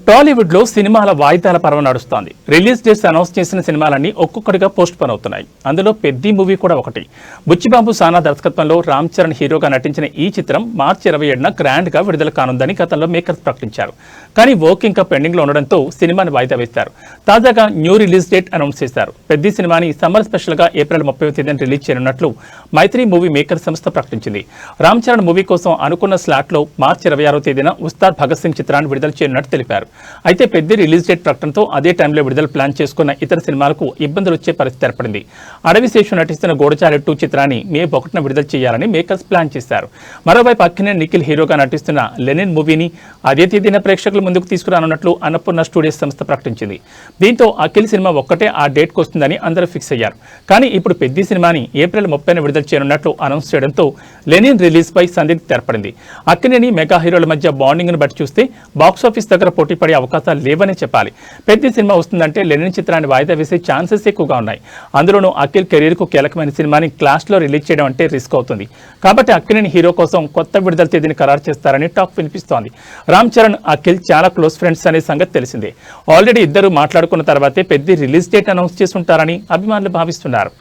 టాలీవుడ్ లో సినిమాల వాయిదాల పర్వం నడుస్తోంది. రిలీజ్ డేట్స్ అనౌన్స్ చేసిన సినిమాలన్నీ ఒక్కొక్కటిగా పోస్ట్ పోన్ అవుతున్నాయి. అందులో పెద్ది మూవీ కూడా ఒకటి. బుచ్చిబాబు సానా దర్శకత్వంలో రామ్ చరణ్ హీరోగా నటించిన ఈ చిత్రం మార్చి 27న గ్రాండ్ గా విడుదల కానుందని గతంలో మేకర్స్ ప్రకటించారు. కానీ వర్క్ ఇంకా పెండింగ్ లో ఉండడంతో సినిమాని వాయిదా వేశారు. తాజాగా న్యూ రిలీజ్ డేట్ అనౌన్స్ చేశారు. పెద్ది సినిమాని సమ్మర్ స్పెషల్ గా ఏప్రిల్ 30వ తేదీన రిలీజ్ చేయనున్నట్లు మైత్రి మూవీ మేకర్ సంస్థ ప్రకటించింది. రామ్ చరణ్ మూవీ కోసం అనుకున్న స్లాట్ లో మార్చి 26వ తేదీన ఉస్తాద్ భగత్ సింగ్ చిత్రాన్ని విడుదల చేయనున్నట్టు తెలిపారు. అయితే పెద్ద రిలీజ్ డేట్ ప్రకటనతో అదే టైంలో విడుదల ప్లాన్ చేసుకున్న ఇతర సినిమాలకు ఇబ్బందులు వచ్చే పరిస్థితి ఏర్పడింది. అడవిశేషు నటిస్తున్న గూఢచారి 2 చిత్రాన్ని మే 1న విడుదల చేయాలని మేకర్స్ ప్లాన్ చేశారు. మరోవైపు అక్కినేని నిఖిల్ హీరోగా నటిస్తున్న లెనిన్ మూవీని అదే తేదీన ప్రేక్షకుల ముందుకు తీసుకురానున్నట్లు అన్నపూర్ణ స్టూడియోస్ సంస్థ ప్రకటించింది. దీంతో అఖిల్ సినిమా ఒక్కటే ఆ డేట్కు వస్తుందని అందరూ ఫిక్స్ అయ్యారు. కానీ ఇప్పుడు పెద్ద సినిమాని ఏప్రిల్ 30న విడుదల చేయనున్నట్లు అనౌన్స్ చేయడంతో లెనిన్ రిలీజ్ పై సందిగ్ధత ఏర్పడింది. అక్కినేని మెగా హీరోల మధ్య బాండింగ్ ను బట్టి చూస్తే బాక్సాఫీస్ దగ్గర పోటీ పడే అవకాశాలు లేవనే చెప్పాలి. పెద్ద సినిమా వస్తుందంటే లెనిన్ చిత్రాన్ని వాయిదా వేసే ఛాన్సెస్ ఎక్కువగా ఉన్నాయి. అందులోనూ అఖిల్ కెరీర్ కు కీలకమైన సినిమాని క్లాస్ లో రిలీజ్ చేయడం అంటే రిస్క్ అవుతుంది. కాబట్టి అక్కినేని హీరో కోసం కొత్త విడుదల తేదీని ఖరారు చేస్తారని టాక్ వినిపిస్తోంది. రామ్ చరణ్, అఖిల్ చాలా క్లోజ్ ఫ్రెండ్స్ అనే సంగతి తెలిసిందే. ఆల్రెడీ ఇద్దరు మాట్లాడుకున్న తర్వాతే పెద్ద రిలీజ్ డేట్ అనౌన్స్ చేస్తుంటారని అభిమానులు భావిస్తున్నారు.